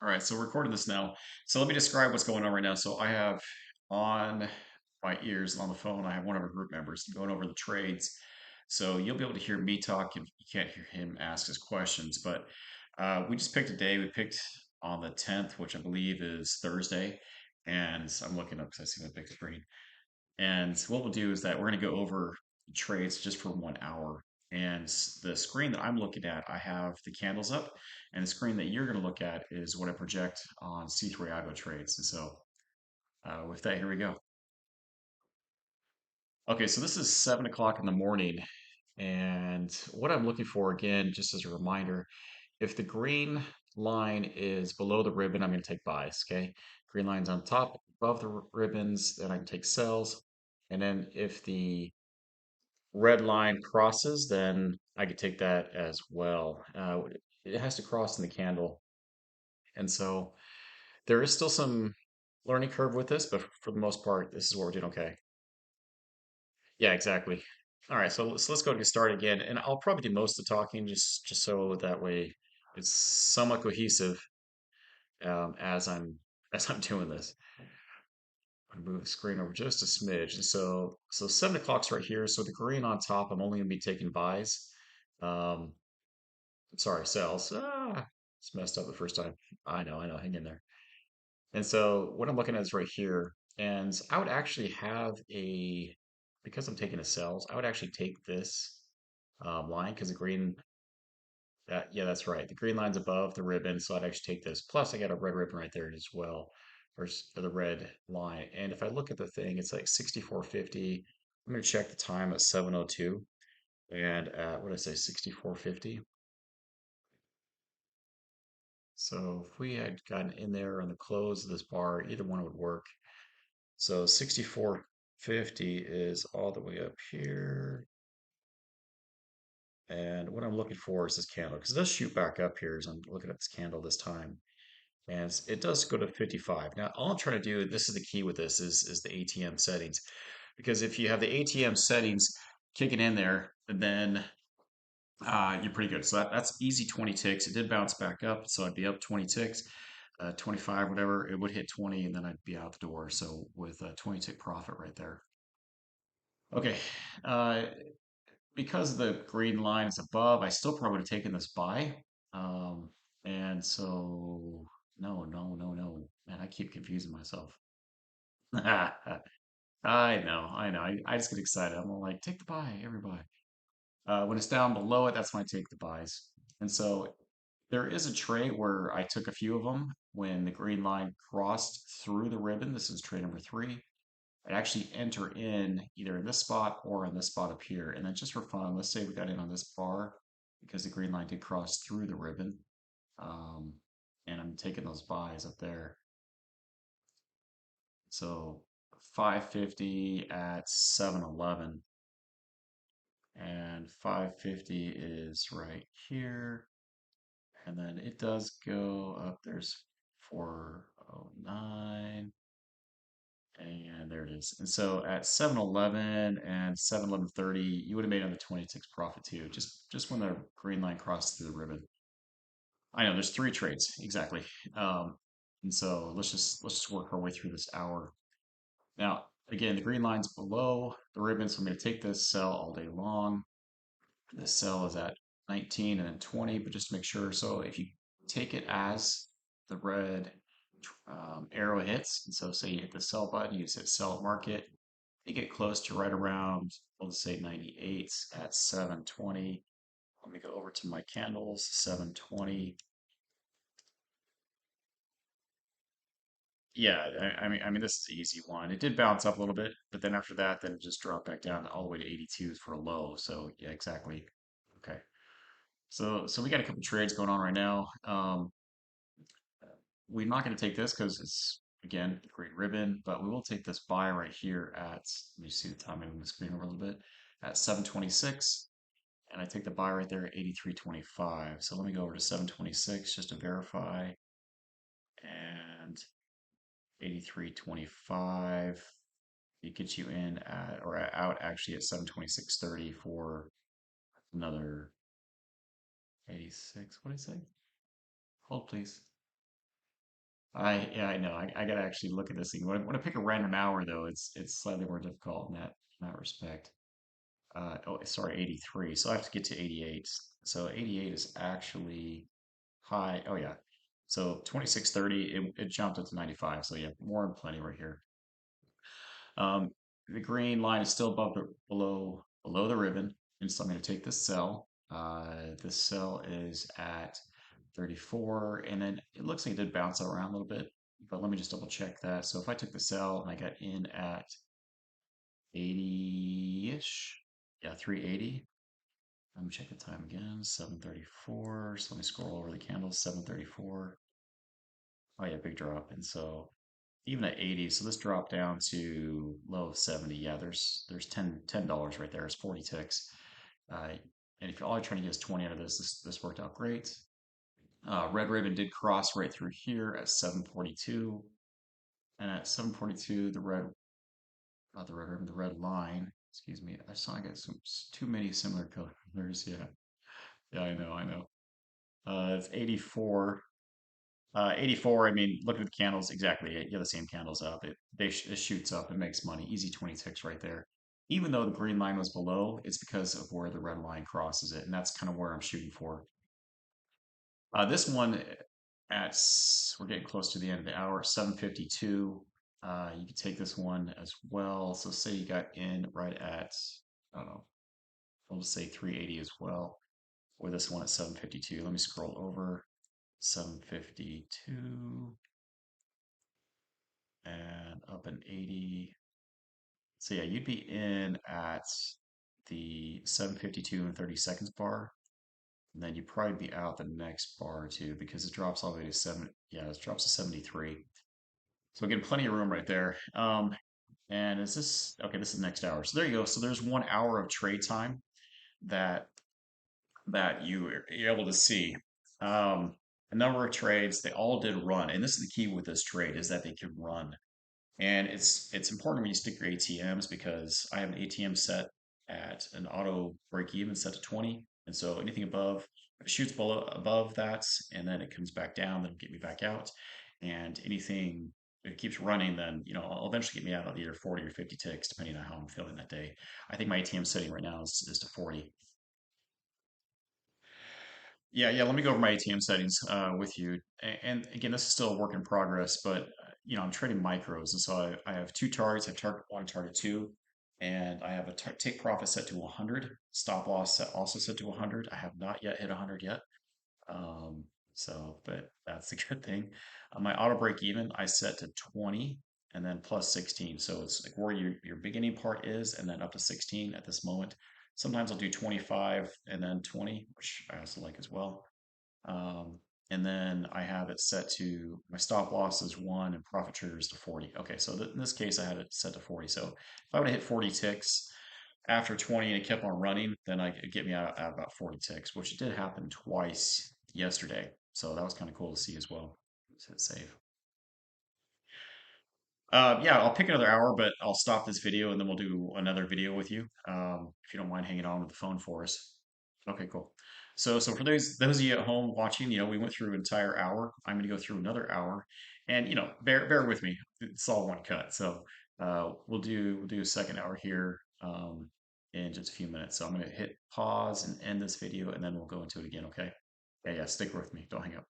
All right, so we're recording this now. So let me describe what's going on right now. So I have on my ears and on the phone, I have one of our group members going over the trades. So you'll be able to hear me talk and you can't hear him ask his questions. But we just picked a day. We picked on the 10th, which I believe is Thursday. And I'm looking up because I see my big screen. And what we'll do is that we're going to go over trades just for 1 hour. And the screen that I'm looking at, I have the candles up, and the screen that you're going to look at is what I project on C3 Algo trades. And so, with that, here we go. Okay, so this is 7 o'clock in the morning, and what I'm looking for again, just as a reminder, if the green line is below the ribbon, I'm going to take buys. Okay, green line's on top, above the ribbons, then I can take sells. And then if the red line crosses, then I could take that as well. It has to cross in the candle. And so there is still some learning curve with this, but for the most part, this is what we're doing okay. Yeah, exactly. All right, so let's go to start again, and I'll probably do most of the talking just so that way it's somewhat cohesive as I'm doing this. I'm gonna move the screen over just a smidge. And so 7 o'clock's right here. So the green on top, I'm only gonna be taking buys. Um, Sorry, cells. It's messed up the first time. I know, hang in there. And so what I'm looking at is right here. And I would actually have because I'm taking the cells, I would actually take this line because the green, yeah, that's right. The green line's above the ribbon. So I'd actually take this. Plus, I got a red ribbon right there as well, or the red line. And if I look at the thing, it's like 64.50. I'm going to check the time at 7:02. And at, what did I say, 64.50? So if we had gotten in there on the close of this bar, either one would work. So 64.50 is all the way up here. And what I'm looking for is this candle, because it does shoot back up here as I'm looking at this candle this time. And it does go to 55. Now, all I'm trying to do, this is the key with this, is the ATM settings. Because if you have the ATM settings kicking in there, then you're pretty good. So that's easy 20 ticks. It did bounce back up, so I'd be up 20 ticks, 25, whatever. It would hit 20, and then I'd be out the door. So with a 20 tick profit right there. Okay, uh, because the green line is above, I still probably would have taken this buy. Um, and so, no, no, no, no. Man, I keep confusing myself. I know. I just get excited. I'm all like, take the buy, everybody. When it's down below it, that's when I take the buys. And so there is a trade where I took a few of them when the green line crossed through the ribbon. This is trade number three. I actually enter in either in this spot or in this spot up here. And then just for fun, let's say we got in on this bar because the green line did cross through the ribbon. Um, and I'm taking those buys up there. So 550 at 711 and 550 is right here. And then it does go up. There's 409. And there it is. And so at 711 and 711.30, you would have made on the 26 profit too, just when the green line crossed through the ribbon. I know there's three trades exactly. Um, and so let's just work our way through this hour. Now, again, the green line's below the ribbon, so I'm going to take this sell all day long. This sell is at 19 and then 20, but just to make sure. So if you take it as the red arrow hits, and so say you hit the sell button, you just hit sell at market, you get close to right around, let's say 98 at 720. Let me go over to my candles, 720. Yeah, I mean, this is the easy one. It did bounce up a little bit, but then after that, then it just dropped back down all the way to 82 for a low. So yeah, exactly. Okay. So we got a couple trades going on right now. We're not going to take this because it's again great ribbon, but we will take this buy right here at, let me see the time, moving the screen over a little bit, at 726. And I take the buy right there at 83.25. So let me go over to 726 just to verify. And 83.25. It gets you in at, or out actually at 726.30 for another 86. What did I say? Hold please. Yeah, I know. I gotta actually look at this thing. When I pick a random hour though, it's slightly more difficult in that respect. Oh, sorry, 83. So I have to get to 88. So 88 is actually high. Oh yeah. So 2630, it jumped up to 95. So yeah, more than plenty right here. Um, the green line is still above below the ribbon, and so I'm going to take this cell. This cell is at 34, and then it looks like it did bounce around a little bit, but let me just double check that. So if I took the cell and I got in at 80-ish, yeah, 380. Let me check the time again, 7:34. So let me scroll over the candles, 7:34. Oh yeah, big drop. And so even at 80, so this dropped down to low of 70. Yeah, there's $10 right there. It's 40 ticks. Uh, and if all you're trying to get is 20 out of this worked out great. Red Raven did cross right through here at 742. And at 742, not the red ribbon, the red line, excuse me. I saw I got too many similar colors. Yeah. Yeah, I know. It's 84. 84, I mean, look at the candles. Exactly. Yeah, the same candles up. It shoots up. It makes money. Easy 20 ticks right there. Even though the green line was below, it's because of where the red line crosses it. And that's kind of where I'm shooting for. This one we're getting close to the end of the hour, 7:52. You can take this one as well. So say you got in right at, I don't know, we'll just say 380 as well. Or this one at 7:52. Let me scroll over. 7:52 and up an 80. So yeah, you'd be in at the 7:52 and 30 seconds bar, and then you'd probably be out the next bar too because it drops all the way to seven. Yeah, it drops to 73. So again, plenty of room right there. And is this okay? This is next hour. So there you go. So there's 1 hour of trade time that you're able to see. Um, a number of trades, they all did run, and this is the key with this trade is that they can run. And it's important when you stick your ATMs because I have an ATM set at an auto break even set to 20. And so anything above, if it shoots below above that and then it comes back down, then get me back out. And anything if it keeps running, then I'll eventually get me out of either 40 or 50 ticks, depending on how I'm feeling that day. I think my ATM setting right now is to 40. Yeah, yeah. Let me go over my ATM settings with you. And again, this is still a work in progress, but I'm trading micros, and so I have two targets. I have target one, target two, and I have a take profit set to 100. Stop loss also set to 100. I have not yet hit 100 yet. Um, but that's the good thing. My auto break even I set to 20 and then plus 16. So it's like where your beginning part is, and then up to 16 at this moment. Sometimes I'll do 25 and then 20, which I also like as well. Um, and then I have it set to my stop loss is 1 and profit trigger is to 40. Okay, so in this case, I had it set to 40. So if I would have hit 40 ticks after 20 and it kept on running, then I could get me out at about 40 ticks, which did happen twice yesterday. So that was kind of cool to see as well. Let's hit save. Yeah, I'll pick another hour, but I'll stop this video and then we'll do another video with you. If you don't mind hanging on with the phone for us. Okay, cool. So for those of you at home watching, we went through an entire hour. I'm going to go through another hour, and bear with me. It's all one cut. So we'll do a second hour here in just a few minutes. So I'm going to hit pause and end this video, and then we'll go into it again. Okay? Yeah, yeah. Stick with me. Don't hang up.